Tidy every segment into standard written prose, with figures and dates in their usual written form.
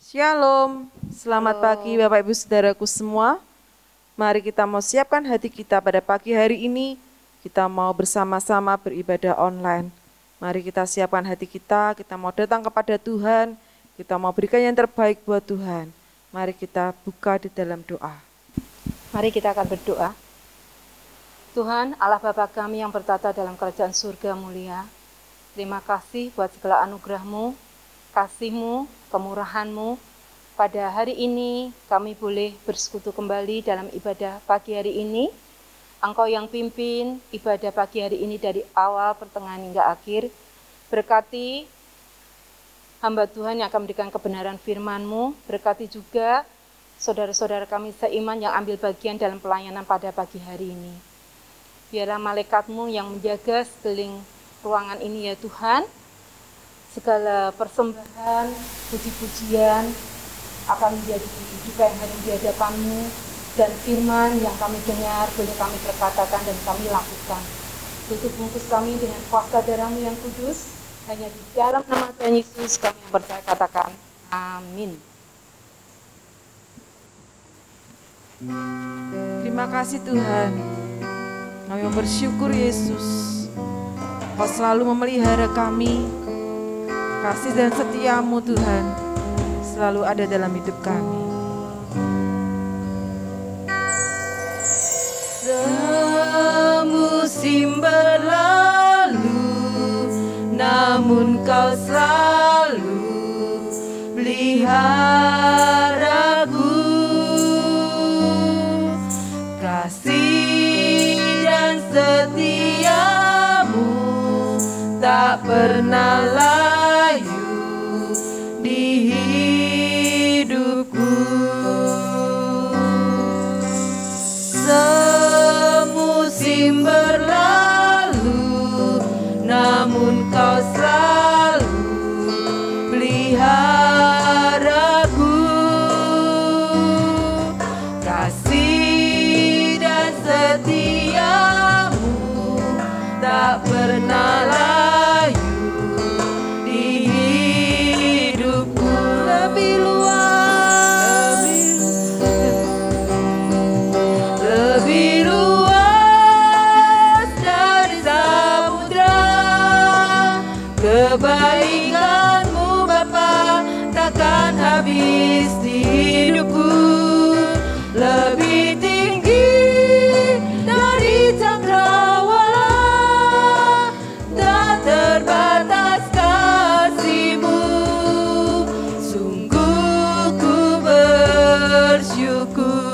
Shalom, selamat pagi Halo. Bapak Ibu Saudaraku semua. Mari kita mau siapkan hati kita pada pagi hari ini. Kita mau bersama-sama beribadah online. Mari kita siapkan hati kita mau datang kepada Tuhan. Kita mau berikan yang terbaik buat Tuhan. Mari kita buka di dalam doa. Mari kita akan berdoa. Tuhan Allah Bapa kami yang bertata dalam kerajaan surga mulia, terima kasih buat segala anugerah-Mu, kasih-Mu, kemurahan-Mu. Pada hari ini kami boleh bersekutu kembali dalam ibadah pagi hari ini. Engkau yang pimpin ibadah pagi hari ini dari awal, pertengahan hingga akhir. Berkati hamba Tuhan yang akan memberikan kebenaran firman-Mu. Berkati juga saudara-saudara kami seiman yang ambil bagian dalam pelayanan pada pagi hari ini. Biarlah malaikat-Mu yang menjaga sekeliling ruangan ini ya Tuhan. Segala persembahan, puji-pujian akan menjadi juga yang hadir di hadapan-Mu, dan firman yang kami dengar boleh kami perkatakan dan kami lakukan. Tutup bungkus kami dengan kuasa darah-Mu yang kudus. Hanya di dalam nama Tuhan Yesus kami yang percaya katakan amin. Terima kasih Tuhan. Kami bersyukur Yesus. Kau selalu memelihara kami. Kasih dan setia-Mu Tuhan selalu ada dalam hidup kami. Semusim berlalu, namun Kau selalu peliharaku. Kasih dan setia-Mu tak pernah layu di hidupku. Semusim berlalu, namun Kau selalu peliharaku. Kasih dan setia-Mu tak pernah layu di hidupku. Lebih luas, lebih luas dari samudra. Kebaikan-Mu Bapa takkan habis di hidupku. Lebih tinggi dari cakrawala, tak terbatas kasih-Mu. Sungguh ku bersyukur.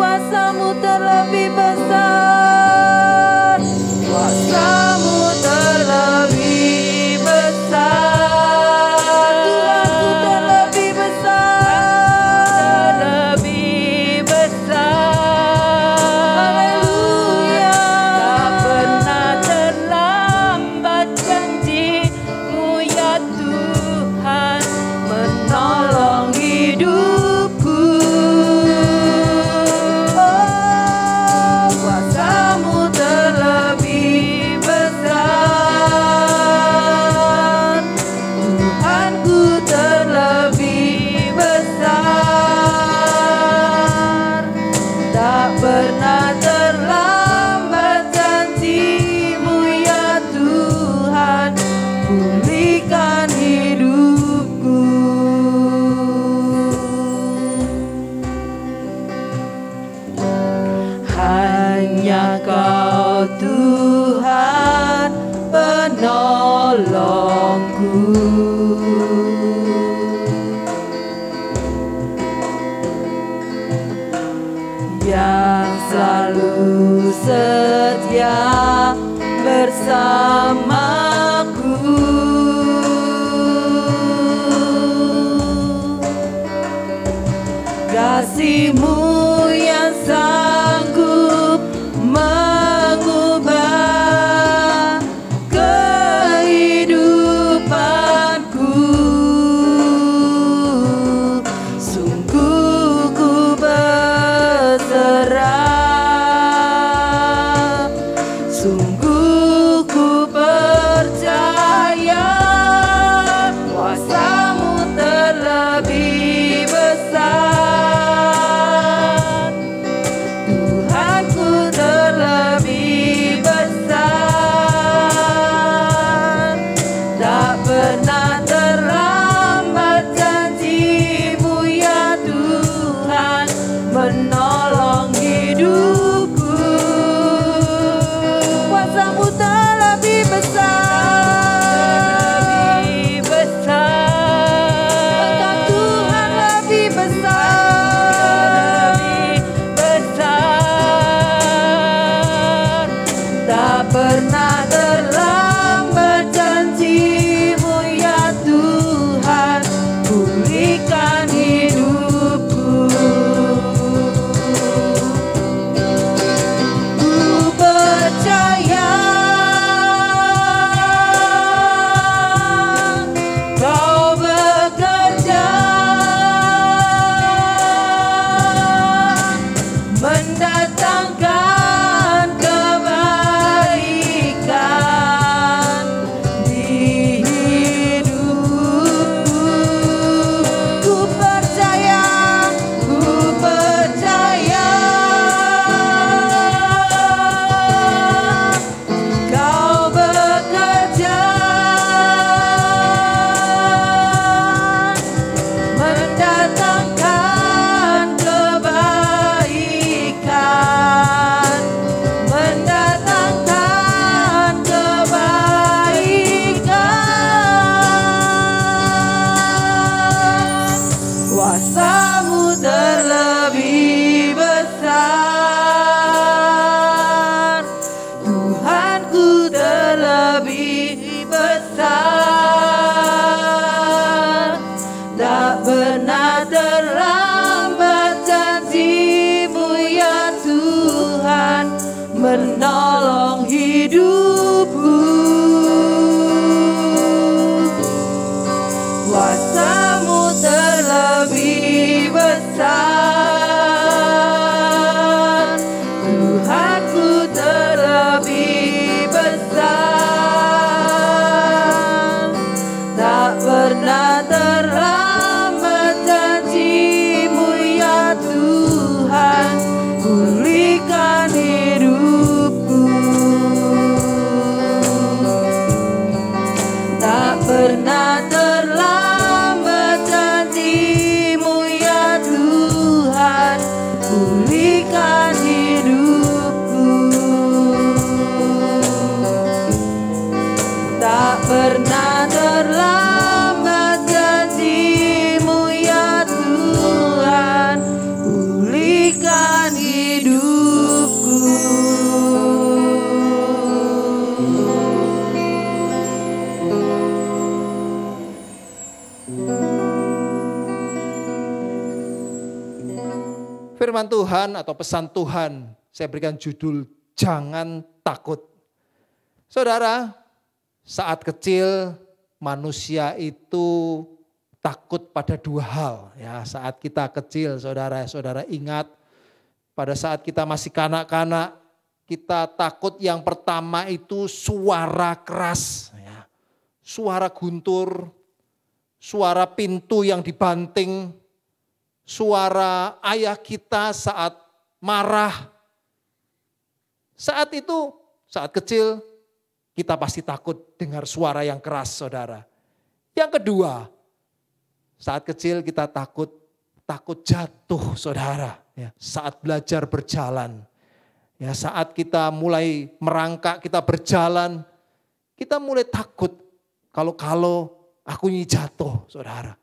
Kuasa-Mu terlebih besar. Tak pernah terlambat janji-Mu ya Tuhan menolong hidupku. Kuasa-Mu terlebih besar, Tuhanku terlebih besar. Tak pernah terlambat janji-Mu ya Tuhan, pulihkan hidupku. Tak pernah terlambat janji-Mu ya Tuhan, pulihkan hidupku. Tak pernah terlambat janji-Mu ya Tuhan, pulihkan hidupku. Firman Tuhan atau pesan Tuhan, saya berikan judul jangan takut. Saudara, saat kecil manusia itu takut pada dua hal. Ya, saat kita kecil, saudara ingat pada saat kita masih kanak-kanak, kita takut yang pertama itu suara keras, ya. Suara guntur, suara pintu yang dibanting, suara ayah kita saat marah. Saat itu, saat kecil, kita pasti takut dengar suara yang keras, saudara. Yang kedua, saat kecil kita takut jatuh, saudara. Ya, saat belajar berjalan, ya, saat kita mulai merangkak, kita berjalan, kita mulai takut kalau aku ini jatuh, saudara.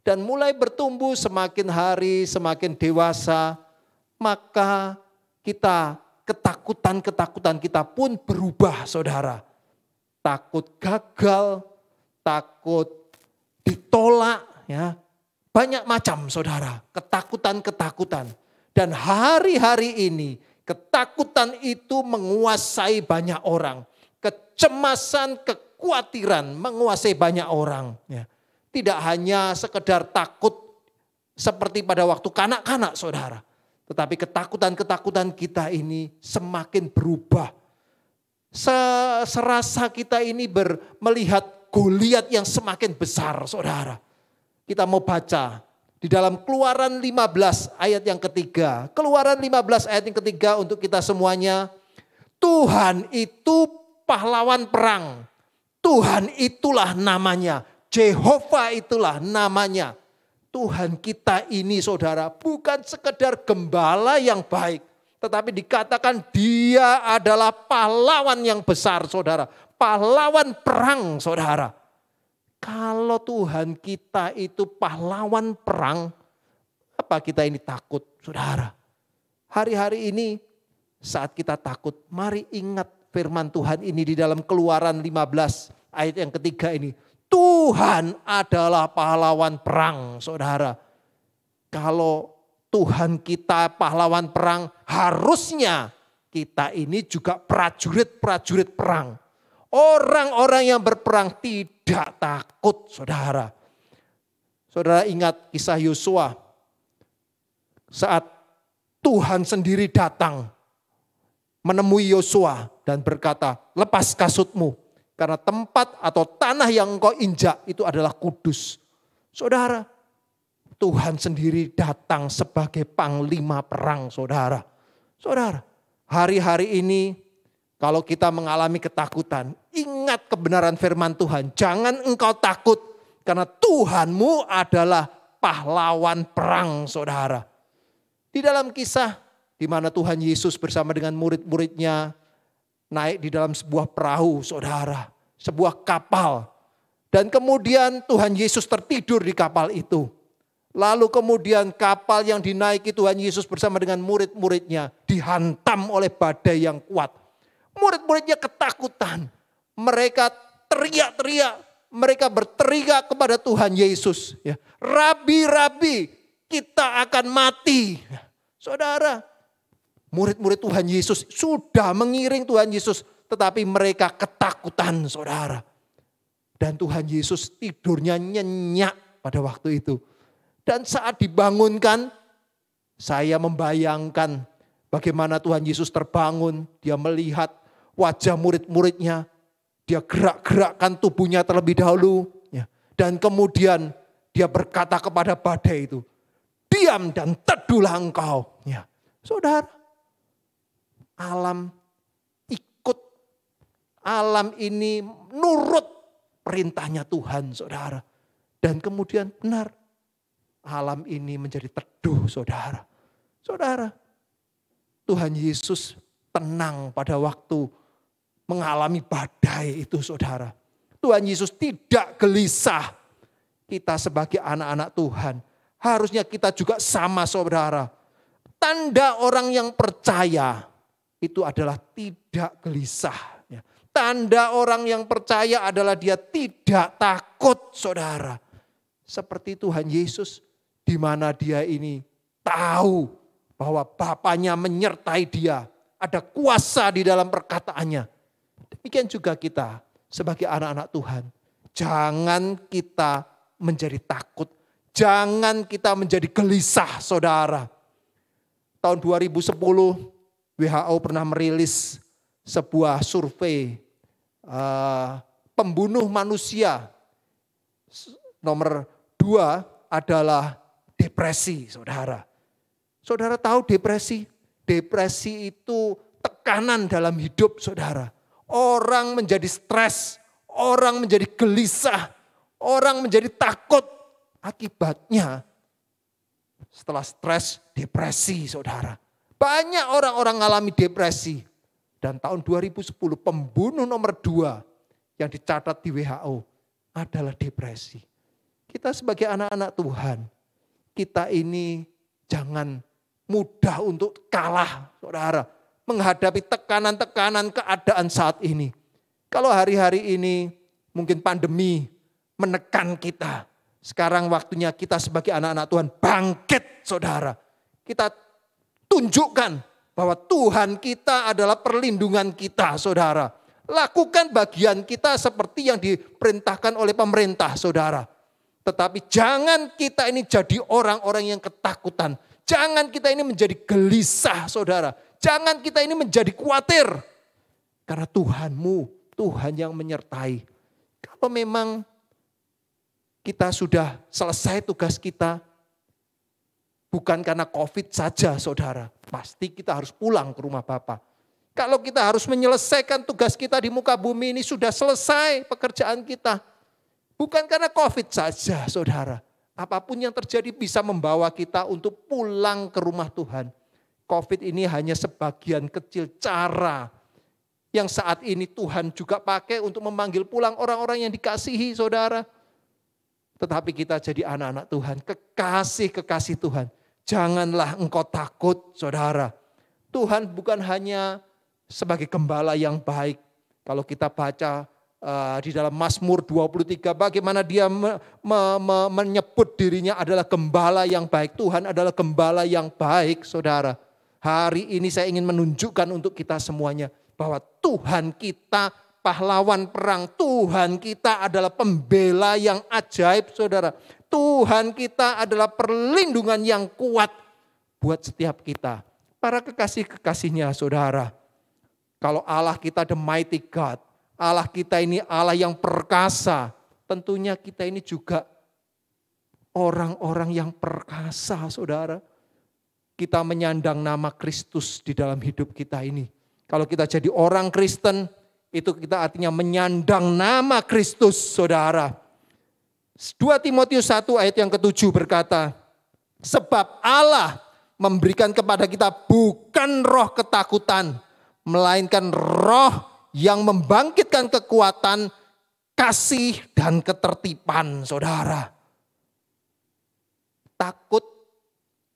Dan mulai bertumbuh semakin hari, semakin dewasa, maka ketakutan kita pun berubah, saudara. Takut gagal, takut ditolak, ya, banyak macam, saudara, ketakutan. Dan hari-hari ini ketakutan itu menguasai banyak orang. Kecemasan, kekhawatiran menguasai banyak orang. Ya. Tidak hanya sekedar takut seperti pada waktu kanak-kanak, saudara. Tetapi ketakutan kita ini semakin berubah. Serasa kita ini melihat Goliat yang semakin besar, saudara. Kita mau baca di dalam Keluaran 15 ayat yang ketiga. Keluaran 15 ayat yang ketiga untuk kita semuanya. Tuhan itu pahlawan perang. Tuhan itulah namanya. Jehovah itulah namanya. Tuhan kita ini, saudara, bukan sekedar gembala yang baik. Tetapi dikatakan dia adalah pahlawan yang besar, saudara. Pahlawan perang, saudara. Kalau Tuhan kita itu pahlawan perang, apa kita ini takut, saudara? Hari-hari ini saat kita takut, mari ingat firman Tuhan ini di dalam Keluaran 15 ayat yang ketiga ini. Tuhan adalah pahlawan perang, saudara. Kalau Tuhan kita pahlawan perang, harusnya kita ini juga prajurit-prajurit perang. Orang-orang yang berperang tidak takut, saudara. Saudara ingat kisah Yosua. Saat Tuhan sendiri datang menemui Yosua dan berkata, lepas kasutmu. Karena tempat atau tanah yang engkau injak itu adalah kudus. Saudara, Tuhan sendiri datang sebagai panglima perang, saudara. Saudara, hari-hari ini kalau kita mengalami ketakutan, ingat kebenaran firman Tuhan. Jangan engkau takut karena Tuhanmu adalah pahlawan perang, saudara. Di dalam kisah di mana Tuhan Yesus bersama dengan murid-muridnya naik di dalam sebuah perahu, saudara. Sebuah kapal. Dan kemudian Tuhan Yesus tertidur di kapal itu. Lalu kemudian kapal yang dinaiki Tuhan Yesus bersama dengan murid-muridnya dihantam oleh badai yang kuat. Murid-muridnya ketakutan. Mereka teriak-teriak. mereka berteriak kepada Tuhan Yesus. Ya, Rabi, Rabi, kita akan mati. Saudara, murid-murid Tuhan Yesus sudah mengiring Tuhan Yesus, tetapi mereka ketakutan, saudara. Dan Tuhan Yesus tidurnya nyenyak pada waktu itu. Dan saat dibangunkan, saya membayangkan bagaimana Tuhan Yesus terbangun. Dia melihat wajah murid-muridnya. Dia gerak-gerakkan tubuhnya terlebih dahulu. Ya. Dan kemudian dia berkata kepada badai itu, diam dan teduhlah engkau. Ya. Saudara, alam ikut. Alam ini nurut perintahnya Tuhan, saudara. Dan kemudian benar, alam ini menjadi teduh, saudara. Saudara, Tuhan Yesus tenang pada waktu mengalami badai itu, saudara. Tuhan Yesus tidak gelisah. Kita sebagai anak-anak Tuhan, harusnya kita juga sama, saudara. Tanda orang yang percaya itu adalah tidak gelisah. Tanda orang yang percaya adalah dia tidak takut, saudara. Seperti Tuhan Yesus, di mana dia ini tahu bahwa Bapaknya menyertai dia. Ada kuasa di dalam perkataannya. Demikian juga kita sebagai anak-anak Tuhan. Jangan kita menjadi takut. Jangan kita menjadi gelisah, saudara. Tahun 2010 WHO pernah merilis sebuah survei pembunuh manusia. Nomor 2 adalah depresi, saudara. Saudara tahu depresi? Depresi itu tekanan dalam hidup, saudara. Orang menjadi stres, orang menjadi gelisah, orang menjadi takut. Akibatnya setelah stres, depresi, saudara. Banyak orang-orang mengalami depresi. Dan tahun 2010 pembunuh nomor 2 yang dicatat di WHO adalah depresi. Kita sebagai anak-anak Tuhan, kita ini jangan mudah untuk kalah, saudara. Menghadapi tekanan-tekanan keadaan saat ini. Kalau hari-hari ini mungkin pandemi menekan kita. Sekarang waktunya kita sebagai anak-anak Tuhan bangkit, saudara. Kita tunjukkan bahwa Tuhan kita adalah perlindungan kita, saudara. Lakukan bagian kita seperti yang diperintahkan oleh pemerintah, saudara. Tetapi jangan kita ini jadi orang-orang yang ketakutan. Jangan kita ini menjadi gelisah, saudara. Jangan kita ini menjadi khawatir. Karena Tuhanmu, Tuhan yang menyertai. Kalau memang kita sudah selesai tugas kita, bukan karena COVID saja, saudara. Pasti kita harus pulang ke rumah Bapa. Kalau kita harus menyelesaikan tugas kita di muka bumi ini, sudah selesai pekerjaan kita. Bukan karena COVID saja, saudara. Apapun yang terjadi bisa membawa kita untuk pulang ke rumah Tuhan. COVID ini hanya sebagian kecil cara yang saat ini Tuhan juga pakai untuk memanggil pulang orang-orang yang dikasihi, saudara. Tetapi kita jadi anak-anak Tuhan, kekasih-kekasih Tuhan. Janganlah engkau takut, saudara. Tuhan bukan hanya sebagai gembala yang baik. Kalau kita baca di dalam Mazmur 23, bagaimana dia menyebut dirinya adalah gembala yang baik. Tuhan adalah gembala yang baik, saudara. Hari ini saya ingin menunjukkan untuk kita semuanya bahwa Tuhan kita pahlawan perang. Tuhan kita adalah pembela yang ajaib, saudara. Tuhan kita adalah perlindungan yang kuat buat setiap kita. Para kekasih-kekasihnya, saudara. Kalau Allah kita the mighty God, Allah kita ini Allah yang perkasa, tentunya kita ini juga orang-orang yang perkasa, saudara. Kita menyandang nama Kristus di dalam hidup kita ini. Kalau kita jadi orang Kristen, itu kita artinya menyandang nama Kristus, saudara. 2 Timotius 1 ayat yang ke-7 berkata, sebab Allah memberikan kepada kita bukan roh ketakutan, melainkan roh yang membangkitkan kekuatan, kasih, dan ketertiban, saudara. Takut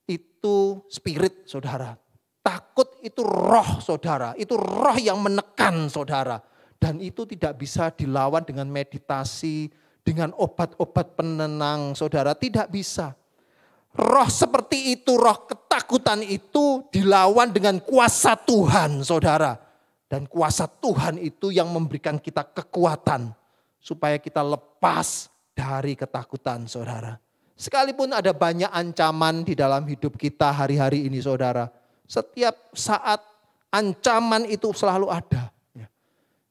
itu spirit, saudara. Takut itu roh, saudara. Itu roh yang menekan, saudara. Dan itu tidak bisa dilawan dengan meditasi, dengan obat-obat penenang, saudara, tidak bisa. Roh seperti itu, roh ketakutan itu dilawan dengan kuasa Tuhan, saudara. Dan kuasa Tuhan itu yang memberikan kita kekuatan supaya kita lepas dari ketakutan, saudara. Sekalipun ada banyak ancaman di dalam hidup kita hari-hari ini, saudara. Setiap saat ancaman itu selalu ada.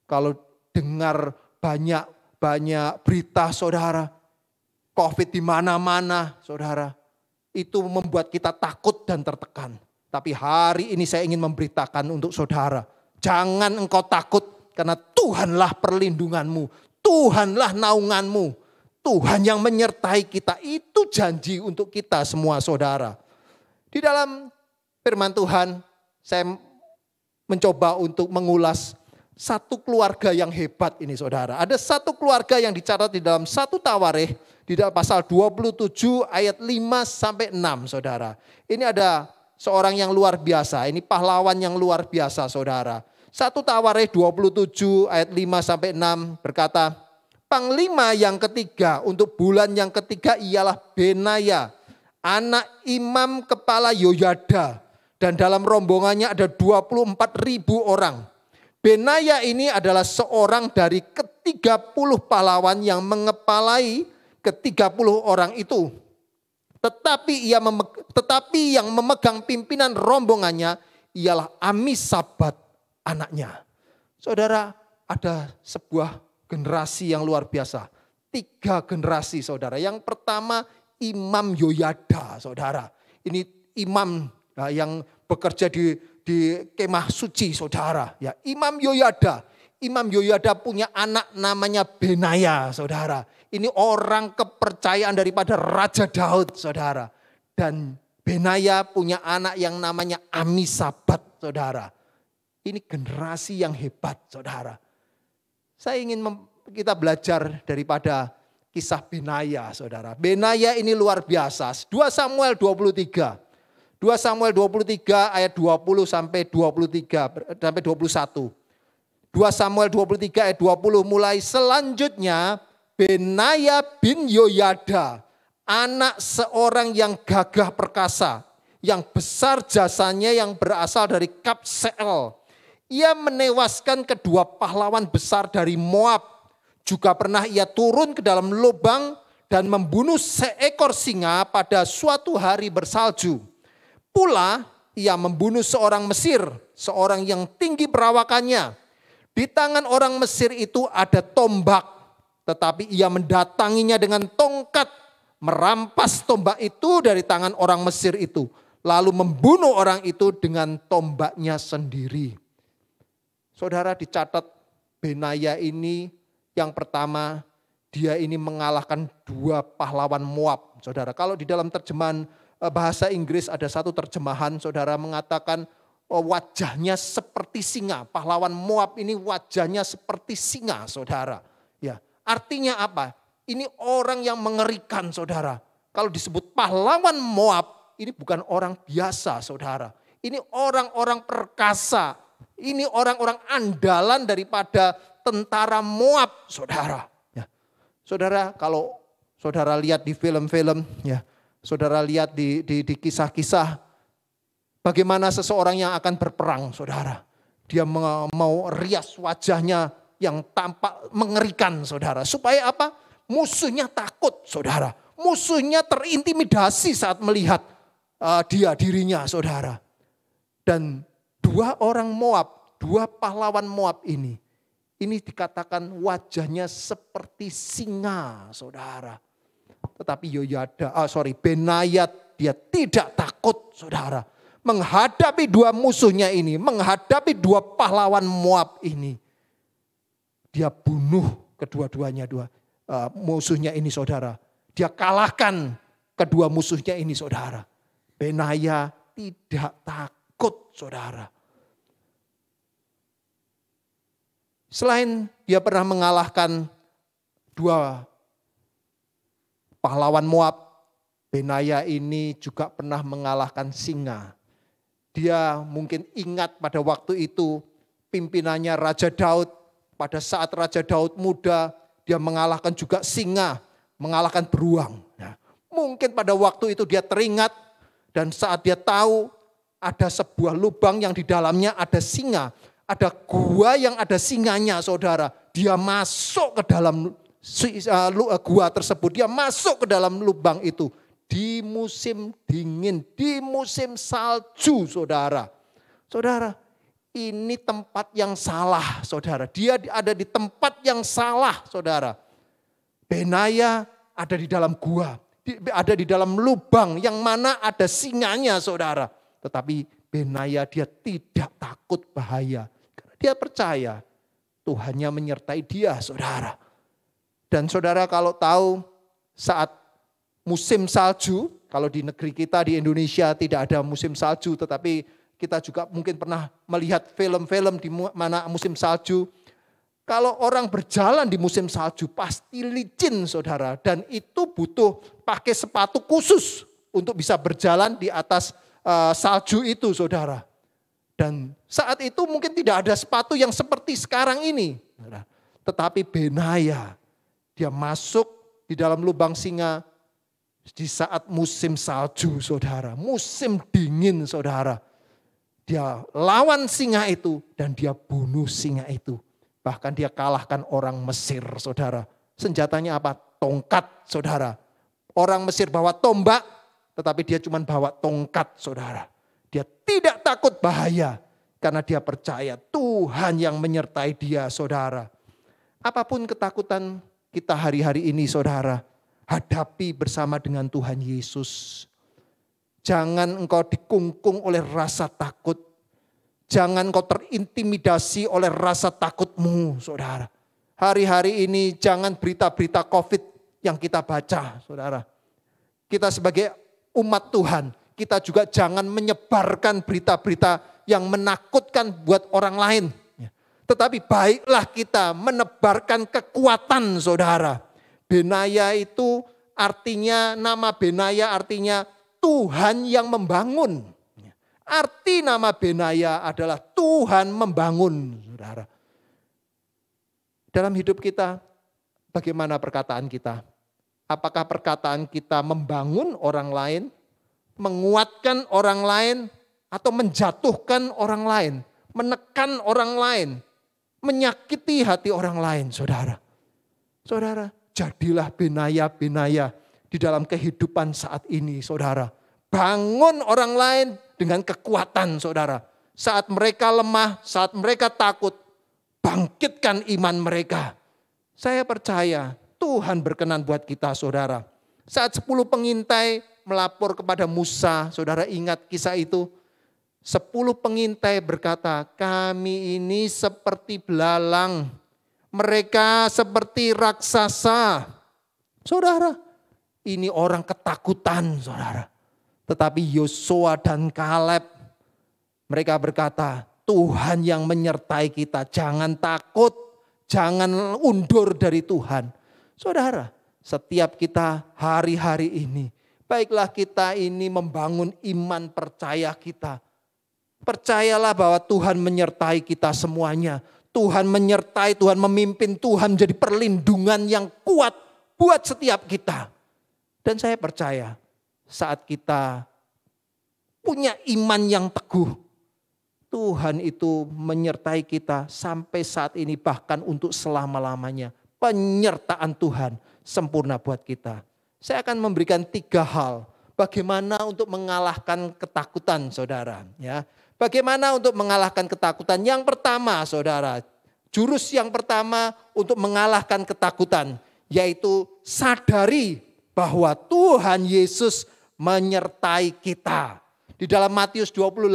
Kalau dengar banyak berita, saudara, COVID di mana-mana, saudara, itu membuat kita takut dan tertekan. Tapi hari ini saya ingin memberitakan untuk saudara, jangan engkau takut karena Tuhanlah perlindunganmu, Tuhanlah naunganmu, Tuhan yang menyertai kita. Itu janji untuk kita semua, saudara. Di dalam firman Tuhan, saya mencoba untuk mengulas satu keluarga yang hebat ini, saudara. Ada satu keluarga yang dicatat di dalam 1 Tawarikh, di dalam pasal 27 ayat 5-6, saudara. Ini ada seorang yang luar biasa, ini pahlawan yang luar biasa, saudara. 1 Tawarikh 27 ayat 5-6 berkata, panglima yang ketiga untuk bulan yang ketiga ialah Benaya, anak imam kepala Yoyada. Dan dalam rombongannya ada 24.000 orang. Benaya ini adalah seorang dari ke-30 pahlawan yang mengepalai ke-30 orang itu. Tetapi yang memegang pimpinan rombongannya ialah Amisabat anaknya. Saudara, ada sebuah generasi yang luar biasa. 3 generasi, saudara. Yang pertama Imam Yoyada, saudara. Ini imam yang bekerja di kemah suci, saudara. Ya, Imam Yoyada. Imam Yoyada punya anak namanya Benaya, saudara. Ini orang kepercayaan daripada Raja Daud, saudara. Dan Benaya punya anak yang namanya Amisabat, saudara. Ini generasi yang hebat, saudara. Saya ingin kita belajar daripada kisah Benaya, saudara. Benaya ini luar biasa. 2 Samuel 23. 2 Samuel 23 ayat 20 sampai 23 sampai 21. 2 Samuel 23 ayat 20 mulai selanjutnya Benaya bin Yoyada, anak seorang yang gagah perkasa, yang besar jasanya yang berasal dari Kabseel. Ia menewaskan kedua pahlawan besar dari Moab. Juga pernah ia turun ke dalam lubang dan membunuh seekor singa pada suatu hari bersalju. Pula ia membunuh seorang Mesir, seorang yang tinggi perawakannya. Di tangan orang Mesir itu ada tombak, tetapi ia mendatanginya dengan tongkat, merampas tombak itu dari tangan orang Mesir itu, lalu membunuh orang itu dengan tombaknya sendiri. Saudara, dicatat Benaya ini yang pertama, dia ini mengalahkan 2 pahlawan Moab. Saudara, kalau di dalam terjemahan bahasa Inggris ada satu terjemahan, saudara, mengatakan wajahnya seperti singa. Pahlawan Moab ini wajahnya seperti singa, saudara. Ya, artinya apa? Ini orang yang mengerikan, saudara. Kalau disebut pahlawan Moab, ini bukan orang biasa, saudara. Ini orang-orang perkasa. Ini orang-orang andalan daripada tentara Moab, saudara. Ya. Saudara, kalau saudara lihat di film-film, ya, saudara lihat di kisah-kisah bagaimana seseorang yang akan berperang, saudara. Dia mau rias wajahnya yang tampak mengerikan, saudara. Supaya apa? Musuhnya takut, saudara. Musuhnya terintimidasi saat melihat dirinya, saudara. Dan 2 orang Moab, 2 pahlawan Moab ini dikatakan wajahnya seperti singa, saudara. Tetapi Benaya dia tidak takut, saudara. Menghadapi 2 musuhnya ini, menghadapi 2 pahlawan Moab ini. Dia bunuh kedua-duanya, musuhnya ini, saudara. Dia kalahkan kedua musuhnya ini, saudara. Benaya tidak takut, saudara. Selain dia pernah mengalahkan 2 pahlawan Moab, Benaya ini juga pernah mengalahkan singa. Dia mungkin ingat pada waktu itu pimpinannya Raja Daud. Pada saat Raja Daud muda, dia mengalahkan juga singa, mengalahkan beruang. Ya. Mungkin pada waktu itu dia teringat dan saat dia tahu ada sebuah lubang yang di dalamnya ada singa, ada gua yang ada singanya saudara. Dia masuk ke dalam gua tersebut, dia masuk ke dalam lubang itu. Di musim dingin, di musim salju saudara. Saudara, ini tempat yang salah saudara. Dia ada di tempat yang salah saudara. Benaya ada di dalam gua, ada di dalam lubang yang mana ada singanya saudara. Tetapi Benaya dia tidak takut bahaya. Karena dia percaya Tuhannya menyertai dia saudara. Dan saudara kalau tahu saat musim salju, kalau di negeri kita di Indonesia tidak ada musim salju, tetapi kita juga mungkin pernah melihat film-film di mana musim salju. Kalau orang berjalan di musim salju pasti licin saudara. Dan itu butuh pakai sepatu khusus untuk bisa berjalan di atas salju itu saudara. Dan saat itu mungkin tidak ada sepatu yang seperti sekarang ini. Tetapi Benaya, dia masuk di dalam lubang singa di saat musim salju saudara. Musim dingin saudara. Dia lawan singa itu dan dia bunuh singa itu. Bahkan dia kalahkan orang Mesir saudara. Senjatanya apa? Tongkat saudara. Orang Mesir bawa tombak tetapi dia cuma bawa tongkat saudara. Dia tidak takut bahaya karena dia percaya Tuhan yang menyertai dia saudara. Apapun ketakutan kita hari-hari ini saudara, hadapi bersama dengan Tuhan Yesus. Jangan engkau dikungkung oleh rasa takut. Jangan engkau terintimidasi oleh rasa takutmu saudara. Hari-hari ini jangan berita-berita COVID yang kita baca saudara. Kita sebagai umat Tuhan, kita juga jangan menyebarkan berita-berita yang menakutkan buat orang lain. Tetapi baiklah kita menebarkan kekuatan saudara. Benaya itu artinya, nama Benaya artinya Tuhan yang membangun. Arti nama Benaya adalah Tuhan membangun saudara. Dalam hidup kita, bagaimana perkataan kita? Apakah perkataan kita membangun orang lain, menguatkan orang lain, atau menjatuhkan orang lain, menekan orang lain, menyakiti hati orang lain, saudara. Saudara, jadilah Benaya-Benaya di dalam kehidupan saat ini, saudara. Bangun orang lain dengan kekuatan, saudara. Saat mereka lemah, saat mereka takut, bangkitkan iman mereka. Saya percaya Tuhan berkenan buat kita saudara. Saat 10 pengintai melapor kepada Musa, saudara ingat kisah itu. 10 pengintai berkata, kami ini seperti belalang, mereka seperti raksasa. Saudara, ini orang ketakutan saudara. Tetapi Yosua dan Kaleb, mereka berkata, Tuhan yang menyertai kita, jangan takut, jangan undur dari Tuhan. Saudara, setiap kita hari-hari ini, baiklah kita ini membangun iman percaya kita. Percayalah bahwa Tuhan menyertai kita semuanya. Tuhan menyertai, Tuhan memimpin, Tuhan menjadi perlindungan yang kuat buat setiap kita. Dan saya percaya saat kita punya iman yang teguh, Tuhan itu menyertai kita sampai saat ini bahkan untuk selama-lamanya. Penyertaan Tuhan sempurna buat kita. Saya akan memberikan 3 hal. Bagaimana untuk mengalahkan ketakutan saudara. Ya. Bagaimana untuk mengalahkan ketakutan? Yang pertama saudara, jurus yang pertama untuk mengalahkan ketakutan. Yaitu sadari bahwa Tuhan Yesus menyertai kita. Di dalam Matius 28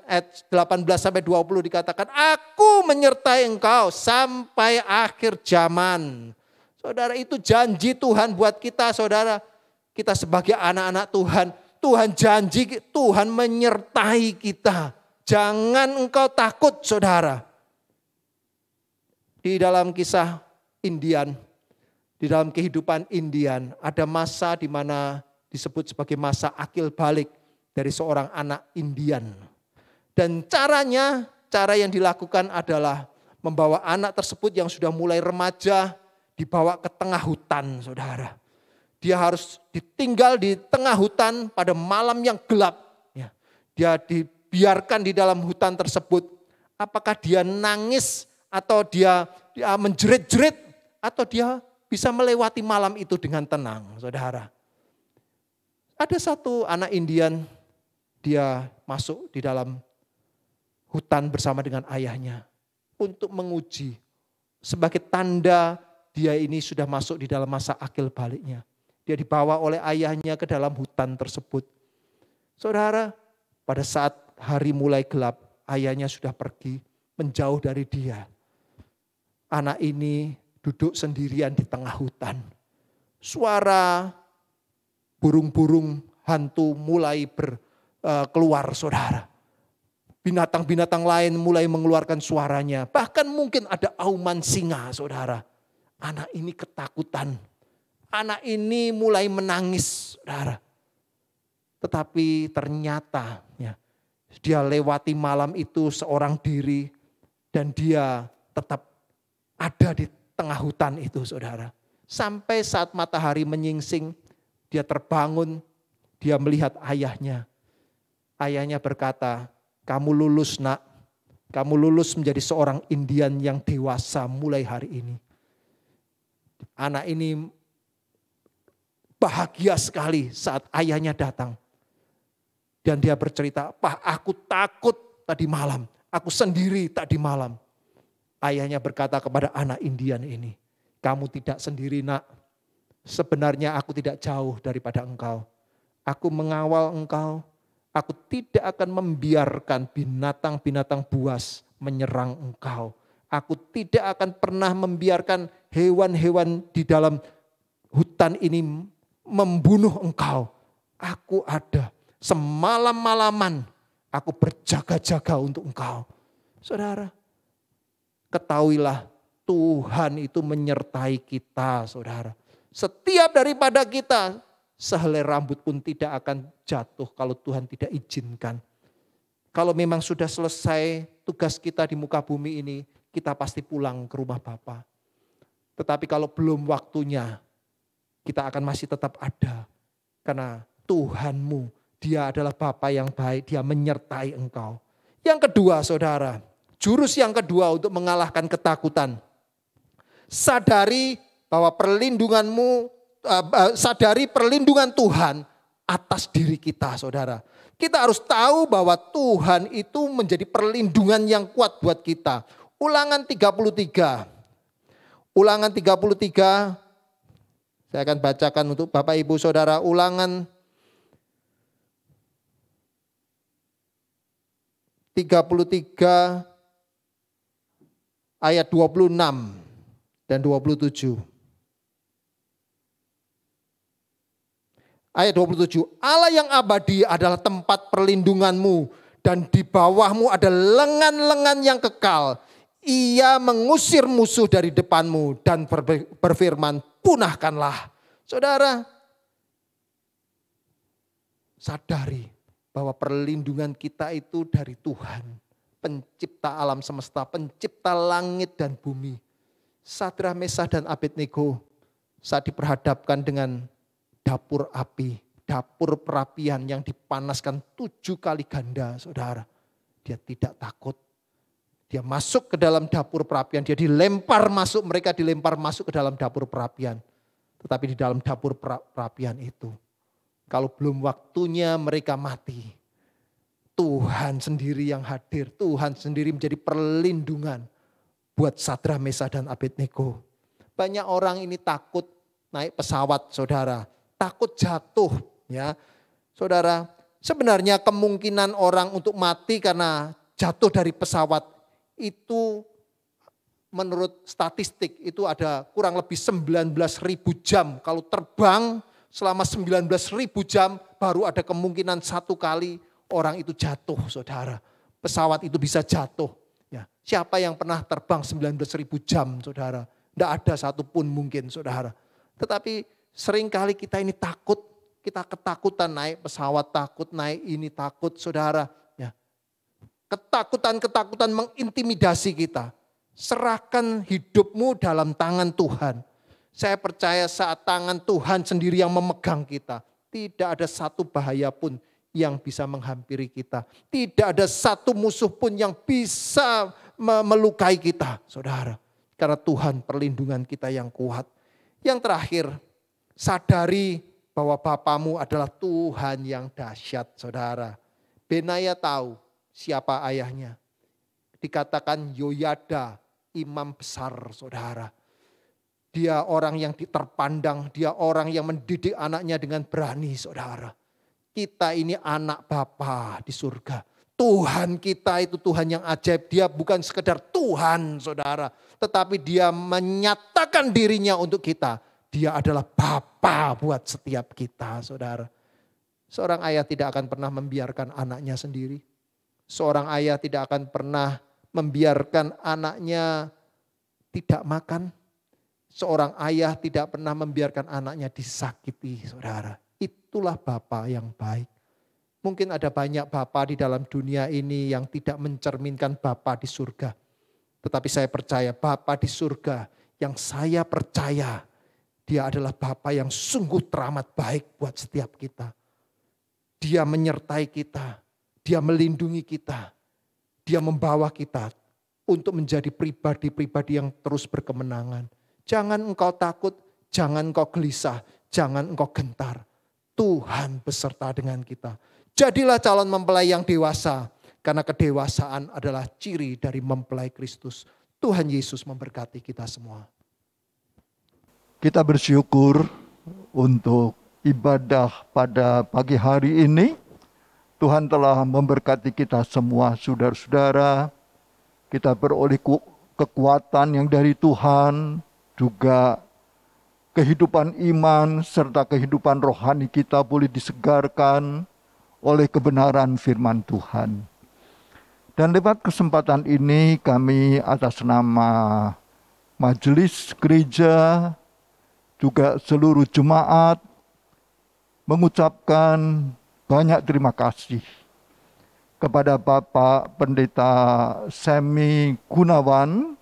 ayat 18-20 dikatakan, aku menyertai engkau sampai akhir zaman. Saudara, itu janji Tuhan buat kita saudara. Kita sebagai anak-anak Tuhan, Tuhan janji Tuhan menyertai kita. Jangan engkau takut saudara. Di dalam kisah Indian, di dalam kehidupan Indian, ada masa di mana disebut sebagai masa akil balik dari seorang anak Indian. Dan cara yang dilakukan adalah membawa anak tersebut yang sudah mulai remaja, dibawa ke tengah hutan, saudara. Dia harus ditinggal di tengah hutan pada malam yang gelap. Ya. Dia dibiarkan di dalam hutan tersebut. Apakah dia nangis atau dia menjerit-jerit atau dia bisa melewati malam itu dengan tenang, saudara. Ada satu anak Indian, dia masuk di dalam hutan bersama dengan ayahnya untuk menguji. Sebagai tanda dia ini sudah masuk di dalam masa akil baliknya. Dia dibawa oleh ayahnya ke dalam hutan tersebut. Saudara, pada saat hari mulai gelap, ayahnya sudah pergi menjauh dari dia. Anak ini duduk sendirian di tengah hutan. Suara burung-burung hantu mulai keluar, saudara. Binatang-binatang lain mulai mengeluarkan suaranya. Bahkan mungkin ada auman singa, saudara. Anak ini ketakutan. Anak ini mulai menangis, saudara. Tetapi ternyata ya, dia lewati malam itu seorang diri dan dia tetap ada di tengah hutan itu, saudara. Sampai saat matahari menyingsing, dia terbangun, dia melihat ayahnya. Ayahnya berkata, "Kamu lulus, nak. Kamu lulus menjadi seorang Indian yang dewasa mulai hari ini." Anak ini bahagia sekali saat ayahnya datang. Dan dia bercerita, "Pak, aku takut tadi malam. Aku sendiri tadi malam." Ayahnya berkata kepada anak Indian ini, "Kamu tidak sendiri, nak. Sebenarnya aku tidak jauh daripada engkau. Aku mengawal engkau. Aku tidak akan membiarkan binatang-binatang buas menyerang engkau. Aku tidak akan pernah membiarkan hewan-hewan di dalam hutan ini membunuh engkau. Aku ada. Semalam-malaman aku berjaga-jaga untuk engkau." Saudara, ketahuilah Tuhan itu menyertai kita, saudara. Setiap daripada kita, sehelai rambut pun tidak akan jatuh kalau Tuhan tidak izinkan. Kalau memang sudah selesai tugas kita di muka bumi ini, kita pasti pulang ke rumah Bapa. Tetapi kalau belum waktunya, kita akan masih tetap ada. Karena Tuhanmu, Dia adalah Bapa yang baik, Dia menyertai engkau. Yang kedua, saudara, jurus yang kedua untuk mengalahkan ketakutan. Sadari bahwa sadari perlindungan Tuhan atas diri kita, saudara. Kita harus tahu bahwa Tuhan itu menjadi perlindungan yang kuat buat kita. Ulangan 33. Ulangan 33. Saya akan bacakan untuk Bapak Ibu Saudara. Ulangan 33 ayat 26 dan 27. Ayat 27, Allah yang abadi adalah tempat perlindunganmu dan di bawahmu ada lengan-lengan yang kekal. Ia mengusir musuh dari depanmu dan berfirman, punahkanlah. Saudara, sadari bahwa perlindungan kita itu dari Tuhan. Pencipta alam semesta, pencipta langit dan bumi. Sadrak, Mesah dan Abednego saat diperhadapkan dengan dapur api, dapur perapian yang dipanaskan 7 kali ganda, saudara. Dia tidak takut. Dia masuk ke dalam dapur perapian, dia dilempar masuk, mereka dilempar masuk ke dalam dapur perapian. Tetapi di dalam dapur perapian itu, kalau belum waktunya mereka mati, Tuhan sendiri yang hadir, Tuhan sendiri menjadi perlindungan buat Sadrak, Mesah dan Abednego. Banyak orang ini takut naik pesawat, saudara. Takut jatuh, ya. Saudara, sebenarnya kemungkinan orang untuk mati karena jatuh dari pesawat itu menurut statistik itu ada kurang lebih 19.000 jam. Kalau terbang selama 19.000 jam baru ada kemungkinan 1 kali orang itu jatuh, saudara. Pesawat itu bisa jatuh. Ya. Siapa yang pernah terbang 19.000 jam, saudara? Tidak ada satupun mungkin, saudara. Tetapi seringkali kita ini takut, kita ketakutan naik pesawat, takut naik ini, takut, saudara. Ya. Ketakutan-ketakutan mengintimidasi kita. Serahkan hidupmu dalam tangan Tuhan. Saya percaya saat tangan Tuhan sendiri yang memegang kita, tidak ada satu bahaya pun yang bisa menghampiri kita. Tidak ada satu musuh pun yang bisa melukai kita, saudara. Karena Tuhan perlindungan kita yang kuat. Yang terakhir, sadari bahwa Bapamu adalah Tuhan yang dahsyat, saudara. Benaya tahu siapa ayahnya. Dikatakan Yoyada, imam besar, saudara. Dia orang yang terpandang, dia orang yang mendidik anaknya dengan berani, saudara. Kita ini anak Bapa di surga. Tuhan kita itu Tuhan yang ajaib. Dia bukan sekedar Tuhan, saudara. Tetapi dia menyatakan dirinya untuk kita. Dia adalah Bapa buat setiap kita, saudara. Seorang ayah tidak akan pernah membiarkan anaknya sendiri. Seorang ayah tidak akan pernah membiarkan anaknya tidak makan. Seorang ayah tidak pernah membiarkan anaknya disakiti, saudara. Itulah Bapa yang baik. Mungkin ada banyak bapa di dalam dunia ini yang tidak mencerminkan Bapa di surga. Tetapi saya percaya Bapa di surga yang saya percaya dia adalah Bapa yang sungguh teramat baik buat setiap kita. Dia menyertai kita, dia melindungi kita, dia membawa kita untuk menjadi pribadi-pribadi yang terus berkemenangan. Jangan engkau takut, jangan engkau gelisah, jangan engkau gentar. Tuhan beserta dengan kita. Jadilah calon mempelai yang dewasa, karena kedewasaan adalah ciri dari mempelai Kristus. Tuhan Yesus memberkati kita semua. Kita bersyukur untuk ibadah pada pagi hari ini. Tuhan telah memberkati kita semua, saudara-saudara. Kita beroleh kekuatan yang dari Tuhan, juga kehidupan iman serta kehidupan rohani kita boleh disegarkan oleh kebenaran firman Tuhan. Dan lewat kesempatan ini kami atas nama majelis gereja, juga seluruh jemaat mengucapkan banyak terima kasih kepada Bapak Pendeta Semi Gunawan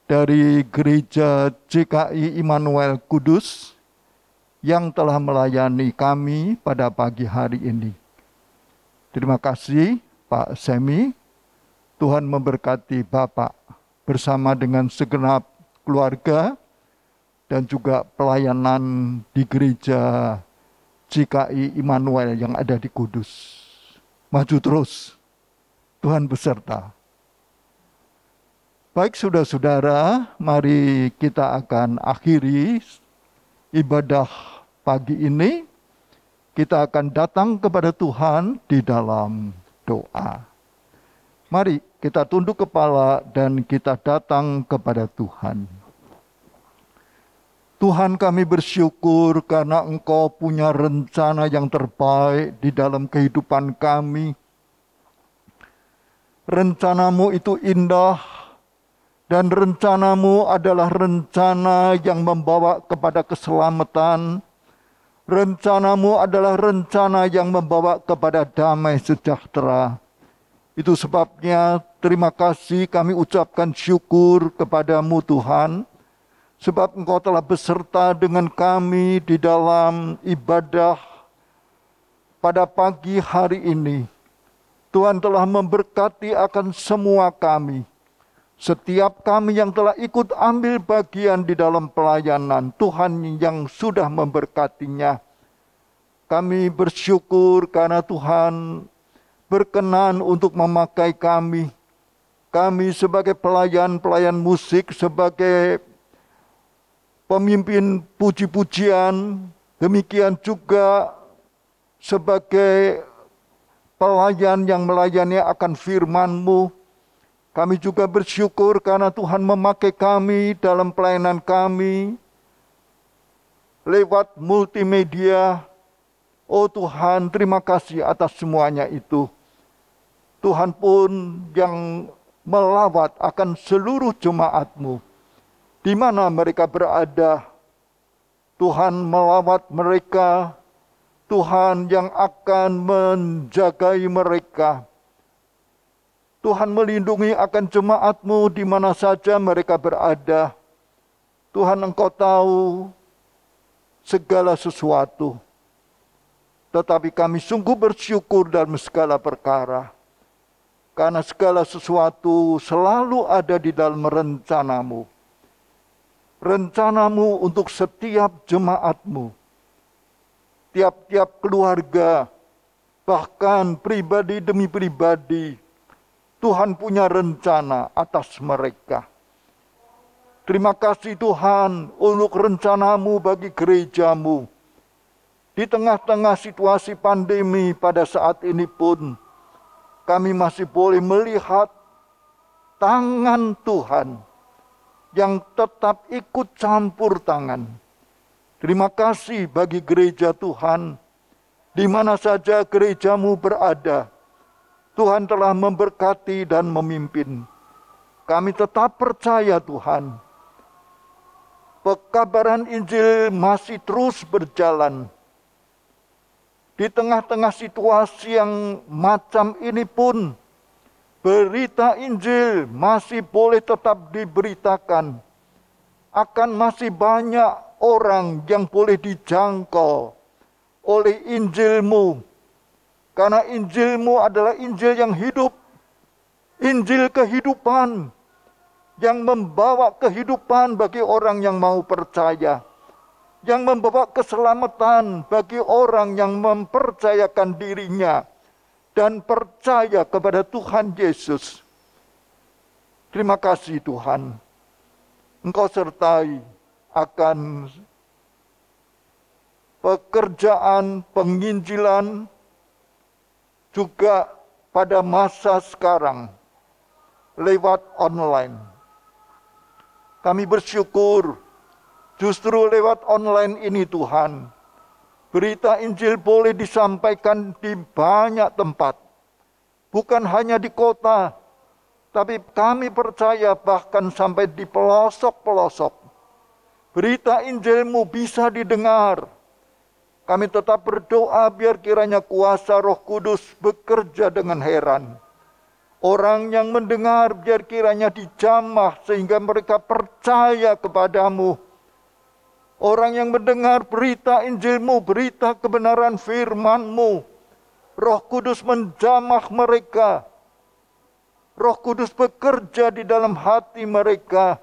dari Gereja GKI Immanuel Kudus yang telah melayani kami pada pagi hari ini. Terima kasih Pak Semi. Tuhan memberkati Bapak bersama dengan segenap keluarga dan juga pelayanan di Gereja GKI Immanuel yang ada di Kudus. Maju terus, Tuhan beserta. Baik saudara-saudara, mari kita akan akhiri ibadah pagi ini. Kita akan datang kepada Tuhan di dalam doa. Mari kita tunduk kepala dan kita datang kepada Tuhan. Tuhan, kami bersyukur karena Engkau punya rencana yang terbaik di dalam kehidupan kami. Rencanamu itu indah, dan rencanamu adalah rencana yang membawa kepada keselamatan. Rencanamu adalah rencana yang membawa kepada damai sejahtera. Itu sebabnya terima kasih kami ucapkan syukur kepadamu Tuhan. Sebab Engkau telah beserta dengan kami di dalam ibadah pada pagi hari ini. Tuhan telah memberkati akan semua kami. Setiap kami yang telah ikut ambil bagian di dalam pelayanan, Tuhan yang sudah memberkatinya. Kami bersyukur karena Tuhan berkenan untuk memakai kami. Kami sebagai pelayan musik, sebagai pemimpin puji-pujian, demikian juga sebagai pelayan yang melayani akan firman-Mu. Kami juga bersyukur karena Tuhan memakai kami dalam pelayanan kami lewat multimedia. Oh Tuhan, terima kasih atas semuanya itu. Tuhan pun yang melawat akan seluruh jemaat-Mu. Di mana mereka berada, Tuhan melawat mereka. Tuhan yang akan menjagai mereka. Tuhan melindungi akan jemaat-Mu di mana saja mereka berada. Tuhan, Engkau tahu segala sesuatu. Tetapi kami sungguh bersyukur dalam segala perkara. Karena segala sesuatu selalu ada di dalam rencana-Mu. Rencana-Mu untuk setiap jemaat-Mu. Tiap-tiap keluarga, bahkan pribadi demi pribadi, Tuhan punya rencana atas mereka. Terima kasih Tuhan untuk rencana-Mu bagi gereja-Mu. Di tengah-tengah situasi pandemi pada saat ini pun, kami masih boleh melihat tangan Tuhan yang tetap ikut campur tangan. Terima kasih bagi gereja Tuhan, di mana saja gereja-Mu berada, Tuhan telah memberkati dan memimpin. Kami tetap percaya Tuhan, pekabaran Injil masih terus berjalan. Di tengah-tengah situasi yang macam ini pun, berita Injil masih boleh tetap diberitakan. Akan masih banyak orang yang boleh dijangkau oleh Injil-Mu. Karena Injil-Mu adalah Injil yang hidup. Injil kehidupan. Yang membawa kehidupan bagi orang yang mau percaya. Yang membawa keselamatan bagi orang yang mempercayakan dirinya dan percaya kepada Tuhan Yesus. Terima kasih Tuhan. Engkau sertai akan pekerjaan penginjilan juga pada masa sekarang lewat online. Kami bersyukur justru lewat online ini Tuhan, berita Injil boleh disampaikan di banyak tempat. Bukan hanya di kota, tapi kami percaya bahkan sampai di pelosok-pelosok. Berita Injil-Mu bisa didengar. Kami tetap berdoa biar kiranya kuasa Roh Kudus bekerja dengan heran. Orang yang mendengar biar kiranya dijamah sehingga mereka percaya kepadamu. Orang yang mendengar berita Injil-Mu, berita kebenaran firman-Mu, Roh Kudus menjamah mereka. Roh Kudus bekerja di dalam hati mereka,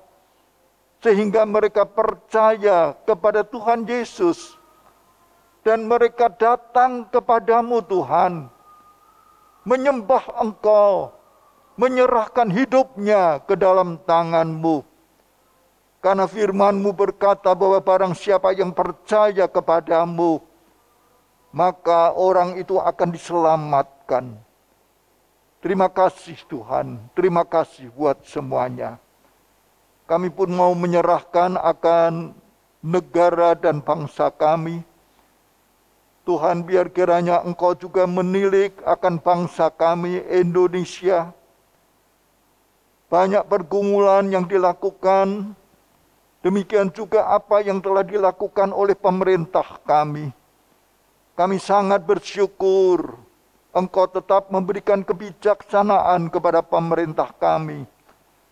sehingga mereka percaya kepada Tuhan Yesus. Dan mereka datang kepadamu Tuhan, menyembah Engkau, menyerahkan hidupnya ke dalam tangan-Mu. Karena firman-Mu berkata bahwa barang siapa yang percaya kepadamu, maka orang itu akan diselamatkan. Terima kasih Tuhan, terima kasih buat semuanya. Kami pun mau menyerahkan akan negara dan bangsa kami. Tuhan, biar kiranya Engkau juga menilik akan bangsa kami Indonesia. Banyak pergumulan yang dilakukan. Demikian juga apa yang telah dilakukan oleh pemerintah kami. Kami sangat bersyukur Engkau tetap memberikan kebijaksanaan kepada pemerintah kami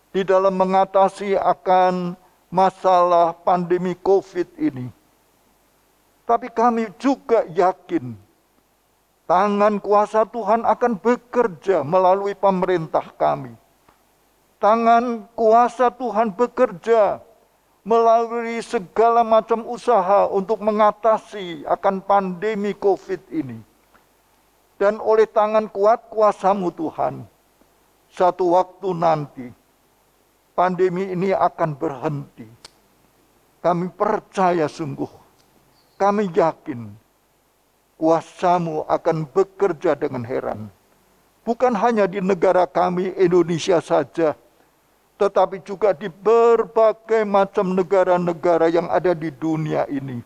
di dalam mengatasi akan masalah pandemi COVID ini. Tapi kami juga yakin tangan kuasa Tuhan akan bekerja melalui pemerintah kami. Tangan kuasa Tuhan bekerja melalui segala macam usaha untuk mengatasi akan pandemi COVID ini. Dan oleh tangan kuat kuasa-Mu Tuhan, satu waktu nanti pandemi ini akan berhenti. Kami percaya sungguh, kami yakin kuasa-Mu akan bekerja dengan heran. Bukan hanya di negara kami Indonesia saja, tetapi juga di berbagai macam negara-negara yang ada di dunia ini.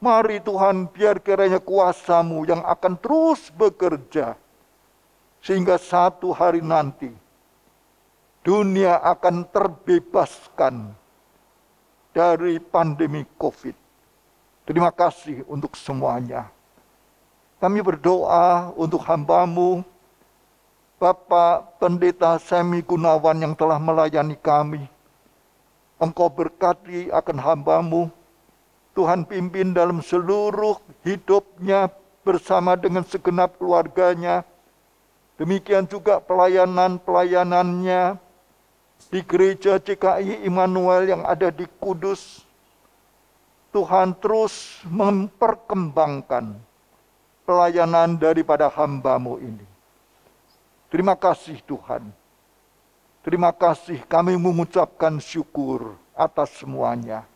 Mari Tuhan, biar kiranya kuasa-Mu yang akan terus bekerja, sehingga satu hari nanti dunia akan terbebaskan dari pandemi COVID. Terima kasih untuk semuanya. Kami berdoa untuk hamba-Mu, Bapak Pendeta Semi Gunawan yang telah melayani kami. Engkau berkati akan hamba-Mu. Tuhan pimpin dalam seluruh hidupnya bersama dengan segenap keluarganya. Demikian juga pelayanannya di gereja GKI Immanuel yang ada di Kudus. Tuhan terus memperkembangkan pelayanan daripada hamba-Mu ini. Terima kasih Tuhan. Terima kasih, kami mengucapkan syukur atas semuanya.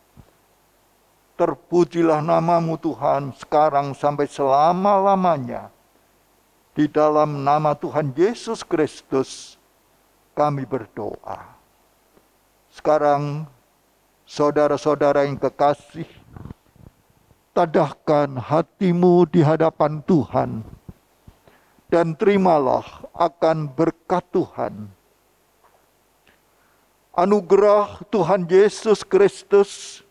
Terpujilah nama-Mu Tuhan sekarang sampai selama-lamanya. Di dalam nama Tuhan Yesus Kristus kami berdoa. Sekarang saudara-saudara yang kekasih, tadahkan hatimu di hadapan Tuhan dan terimalah akan berkat Tuhan. Anugerah Tuhan Yesus Kristus,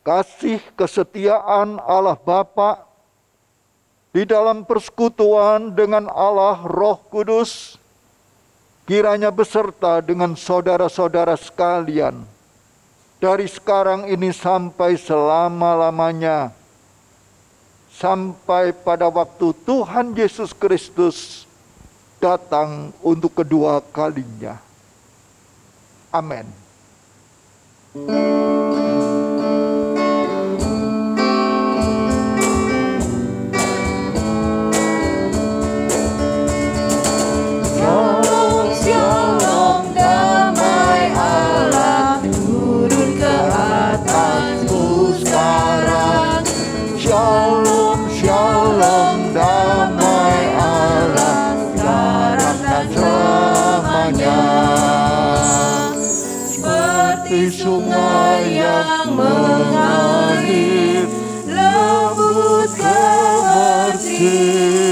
kasih kesetiaan Allah Bapa di dalam persekutuan dengan Allah Roh Kudus, kiranya beserta dengan saudara-saudara sekalian, dari sekarang ini sampai selama-lamanya, sampai pada waktu Tuhan Yesus Kristus datang untuk kedua kalinya. Amin. Sungai yang mengalir, lembut kebersih.